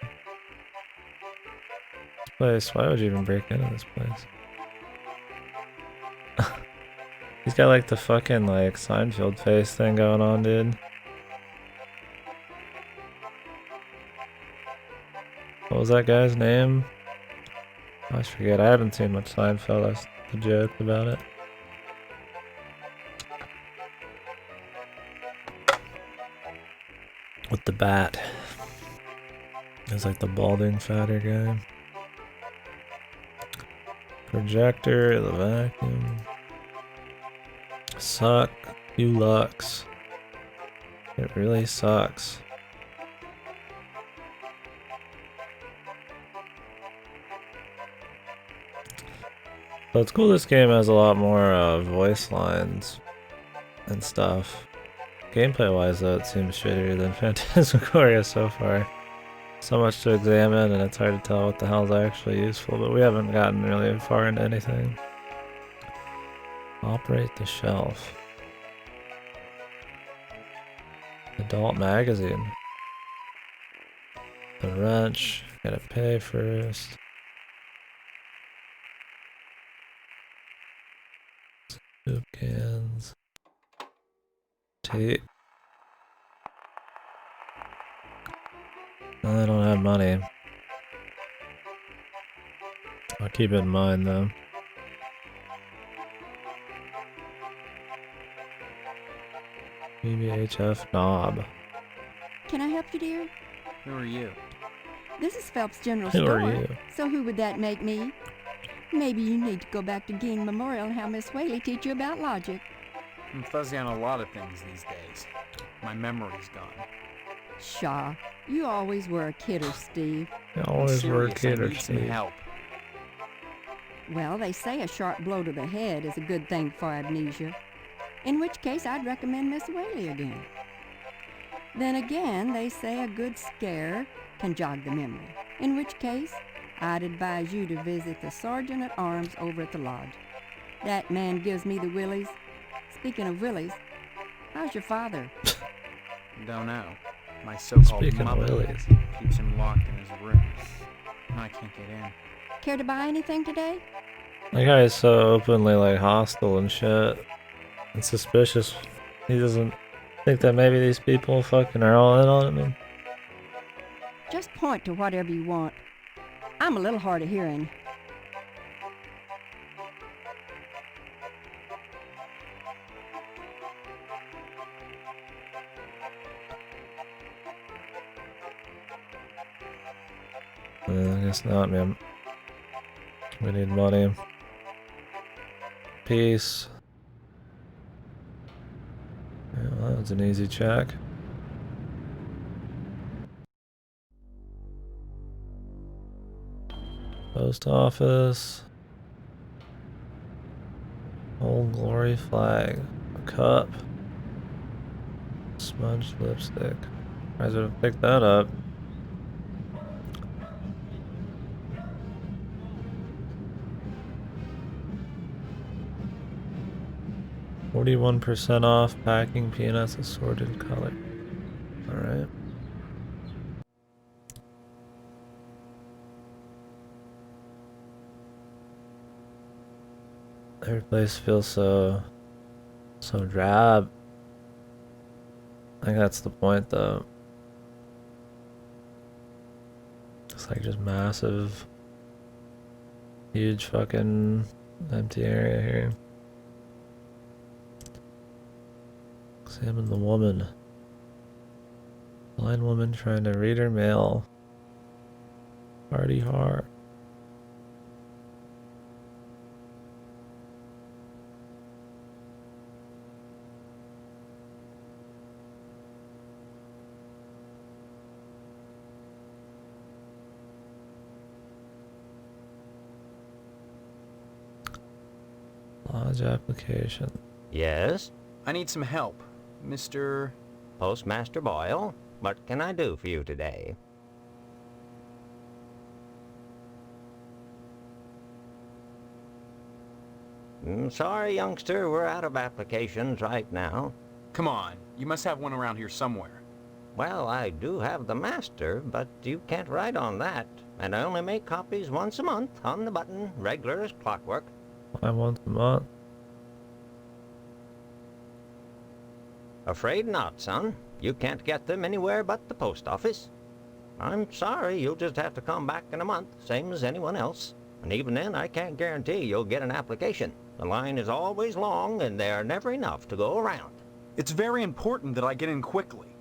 S1: This place, why would you even break into this place? He's got like the fucking like Seinfeld face thing going on, dude. What was that guy's name? I forget. I haven't seen much Seinfeld. That's the joke about it. With the bat. It's like the balding fatter guy. Projector, the vacuum. Suck, you Lux. It really sucks. So it's cool this game has a lot more voice lines and stuff. Gameplay wise though, it seems shittier than Phantasmagoria so far. So much to examine and it's hard to tell what the hell is actually useful, but we haven't gotten really far into anything. Operate the shelf. Adult magazine. The wrench. Gotta pay first. Soup cans. Tape. I don't have money. I'll keep it in mind though. BBHF knob.
S10: Can I help you, dear?
S5: Who are you?
S10: This is Phelps General
S1: Who
S10: Store.
S1: are you?
S10: So who would that make me? Maybe you need to go back to Gein Memorial and have Miss Whaley teach you about logic.
S5: I'm fuzzy on a lot of things these days. My memory's gone.
S10: Shaw, you always were a kidder, Steve.
S1: You
S5: I'm
S1: always were a
S5: serious,
S1: kid
S5: I
S1: or
S5: need some
S1: Steve.
S5: help.
S10: Well, they say a sharp blow to the head is a good thing for amnesia. In which case, I'd recommend Miss Whaley again. Then again, they say a good scare can jog the memory. In which case, I'd advise you to visit the Sergeant at Arms over at the lodge. That man gives me the willies. Speaking of willies, how's your father?
S5: Don't know. My so-called
S1: Speaking of
S5: mother
S1: willies.
S5: keeps him locked in his room. I can't get in.
S10: Care to buy anything today?
S1: That guy is so openly like hostile and shit. And suspicious. He doesn't think that maybe these people fucking are all in on it, man.
S10: Just point to whatever you want. I'm a little hard of hearing.
S1: I guess not, man. We need money. Peace. Yeah, well, that was an easy check. Post office. Old Glory flag. A cup. Smudged lipstick. I should have picked that up. %41 off packing peanuts assorted color. Alright. Every place feels so drab. I think that's the point though. It's like just massive, huge fucking empty area here. Examine the woman. Blind woman trying to read her mail. Party hard. Lodge application.
S11: Yes?
S5: I need some help, Mr.
S11: Postmaster Boyle? What can I do for you today? Sorry, youngster, we're out of applications right now.
S2: Come on, you must have one around here somewhere.
S11: Well, I do have the master, but you can't write on that. And I only make copies once a month, on the button, regular as clockwork.
S1: Why once a month?
S11: Afraid not, son. You can't get them anywhere but the post office. I'm sorry, you'll just have to come back in a month, same as anyone else. And even then, I can't guarantee you'll get an application. The line is always long, and there are never enough to go around.
S2: It's very important that I get in quickly.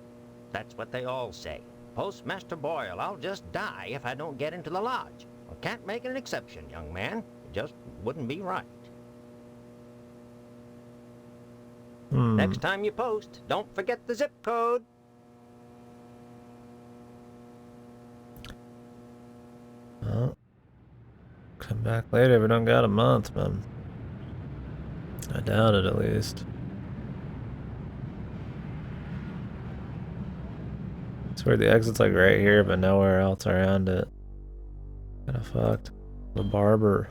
S11: That's what they all say. Postmaster Boyle, I'll just die if I don't get into the lodge. I can't make an exception, young man. It just wouldn't be right. Next time you post, don't forget the zip code.
S1: Well, come back later if we don't got a month, man. I doubt it, at least. I swear the exit's like right here, but nowhere else around it. Kinda fucked. The barber.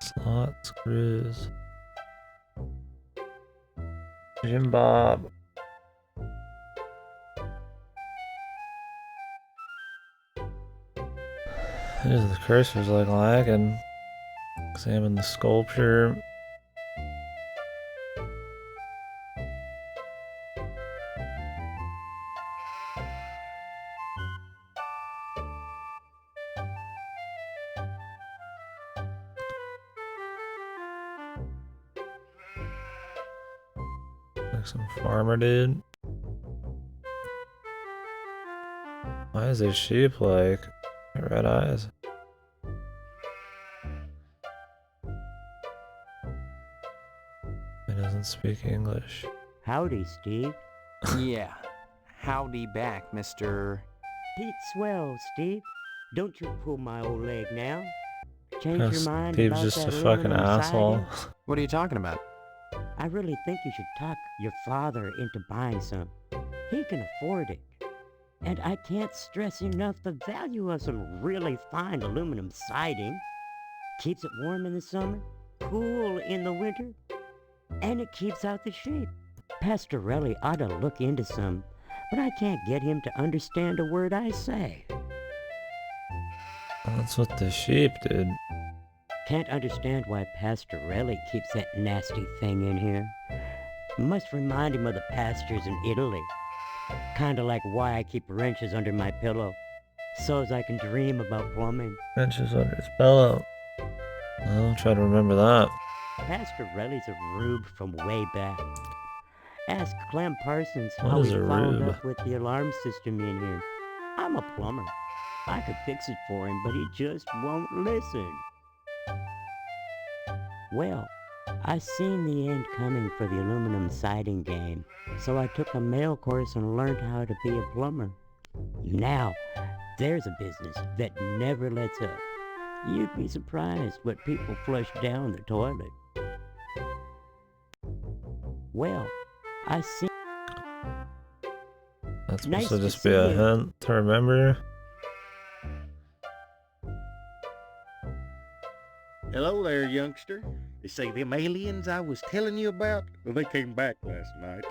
S1: Slot screws. Jim Bob. The cursor's like lagging. Examine the sculpture. Like some farmer dude. Why is his sheep like red eyes? He doesn't speak English.
S12: Howdy, Steve.
S5: Yeah. Howdy back, Mr.
S12: Pete Swell, Steve. Don't you pull my old leg now. Change your mind
S1: Steve's
S12: about
S1: just
S12: that
S1: a fucking
S12: aluminum
S1: asshole.
S12: siding?
S5: What are you talking about?
S12: I really think you should talk your father into buying some. He can afford it. And I can't stress enough the value of some really fine aluminum siding. Keeps it warm in the summer, cool in the winter, and it keeps out the sheep. Pastorelli ought to look into some, but I can't get him to understand a word I say.
S1: That's what the sheep did.
S12: Can't understand why Pastorelli keeps that nasty thing in here. Must remind him of the pastures in Italy. Kinda like why I keep wrenches under my pillow, so's I can dream about plumbing.
S1: Wrenches under his pillow. I'll try to remember that.
S12: Pastorelli's a rube from way back. Ask Clem Parsons
S1: What
S12: how
S1: is
S12: he
S1: a
S12: followed
S1: rube?
S12: up with the alarm system in here. I'm a plumber. I could fix it for him, but he just won't listen. Well, I seen the end coming for the aluminum siding game, so I took a mail course and learned how to be a plumber. Now, there's a business that never lets up. You'd be surprised what people flush down the toilet. Well, I seen...
S1: That's supposed
S12: Nice
S1: to
S12: to
S1: just be
S12: see
S1: a
S12: you.
S1: hint to remember.
S13: Hello there, youngster. They say them aliens I was telling you about, well, they came back last night.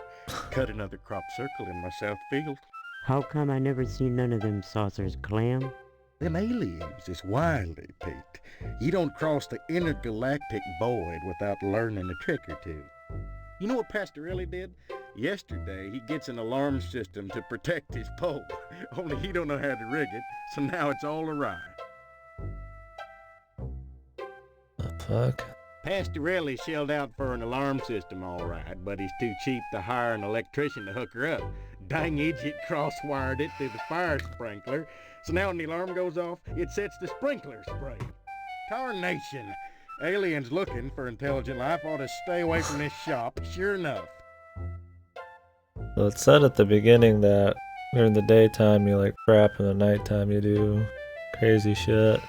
S13: Cut another crop circle in my south field.
S12: How come I never seen none of them saucers, Clem?
S13: Them aliens is wily, Pete. You don't cross the intergalactic void without learning a trick or two. You know what Pastorelli did? Yesterday, he gets an alarm system to protect his pole. Only he don't know how to rig it, so now it's all awry.
S1: The fuck?
S13: Pastorelli shelled out for an alarm system all right, but he's too cheap to hire an electrician to hook her up. Dang idiot cross-wired it through the fire sprinkler, so now when the alarm goes off, it sets the sprinkler spraying. Tarnation! Aliens looking for intelligent life ought to stay away from this shop, sure enough.
S1: The So it said at the beginning that during the daytime you like crap, and the nighttime you do crazy shit.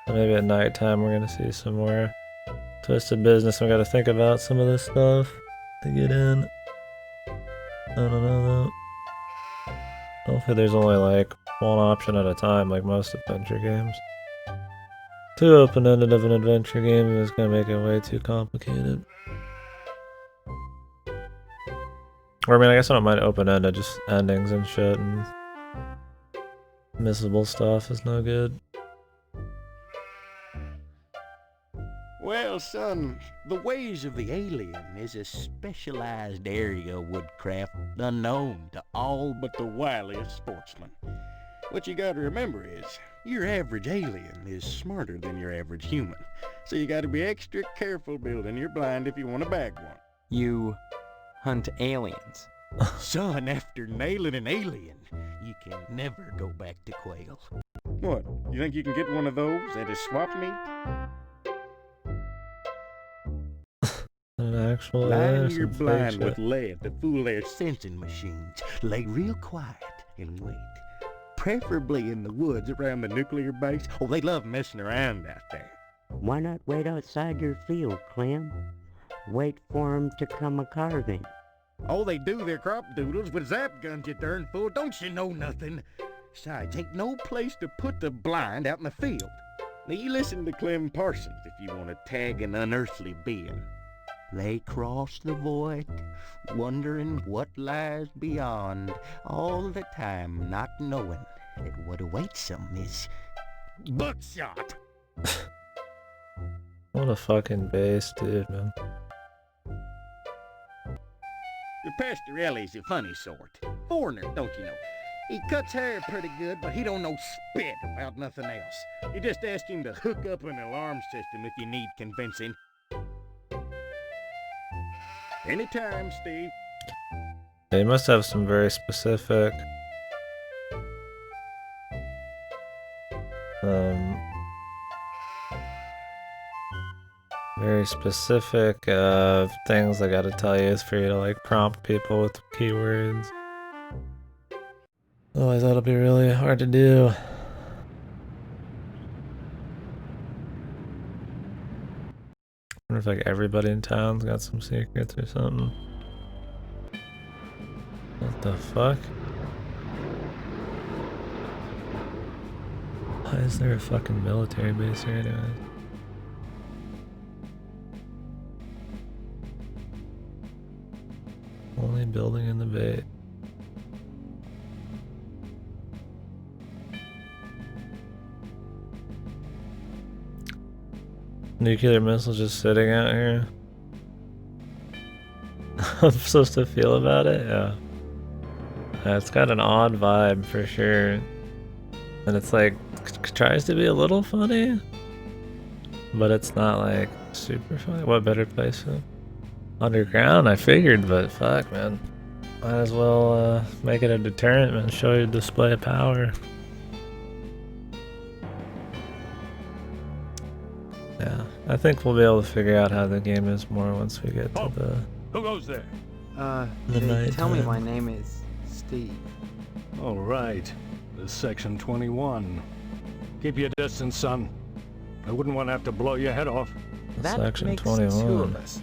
S1: So maybe at nighttime we're gonna see some more twisted business. We gotta think about some of this stuff to get in. I don't know though. Hopefully there's only like one option at a time, like most adventure games. Too open-ended of an adventure game is gonna make it way too complicated. Or I mean, I guess I don't mind open-ended, just endings and shit, and missable stuff is no good.
S13: Well, son, the ways of the alien is a specialized area of woodcraft unknown to all but the wiliest sportsmen. What you gotta remember is, your average alien is smarter than your average human, so you gotta be extra careful building your blind if you want to bag one.
S5: You hunt aliens.
S13: Son, after nailing an alien, you can never go back to quail. What, you think you can get one of those at a swap meet?
S1: An actual
S13: Line
S1: ass
S13: your
S1: and
S13: blind
S1: fake
S13: with
S1: shit.
S13: lead to fool their sensing machines. Lay real quiet and wait. Preferably in the woods around the nuclear base. Oh, they love messing around out there.
S12: Why not wait outside your field, Clem? Wait for 'em to come a-carving.
S13: Oh, they do their crop doodles with zap guns, you darn fool. Don't you know nothing? Besides, ain't no place to put the blind out in the field. Now, you listen to Clem Parsons if you want to tag an unearthly being. They cross the void, wondering what lies beyond, all the time not knowing that what awaits them is buckshot.
S1: What a fucking base, dude, man.
S13: The Pastorelli's a funny sort. Foreigner, don't you know? He cuts hair pretty good, but he don't know spit about nothing else. You just ask him to hook up an alarm system if you need convincing. Anytime, Steve.
S1: Yeah, you must have some very specific things I gotta tell you is for you to like prompt people with keywords. Otherwise that'll be really hard to do. I wonder if like everybody in town's got some secrets or something. What the fuck? Why is there a fucking military base here anyways? Only building in the bay. Nuclear missile just sitting out here. I'm supposed to feel about it? Yeah. It's got an odd vibe for sure. And it's like, tries to be a little funny, but it's not like super funny. What better place for it? Underground, I figured, but fuck, man. Might as well make it a deterrent and show you a display of power. Yeah, I think we'll be able to figure out how the game is more once we get to the...
S14: Who goes there?
S5: They tell me
S1: nighttime.
S5: my name is Steve.
S14: All right. This is Section 21. Keep your distance, son. I wouldn't want to have to blow your head off.
S5: That
S1: Section
S5: makes
S1: 21.
S5: two of us.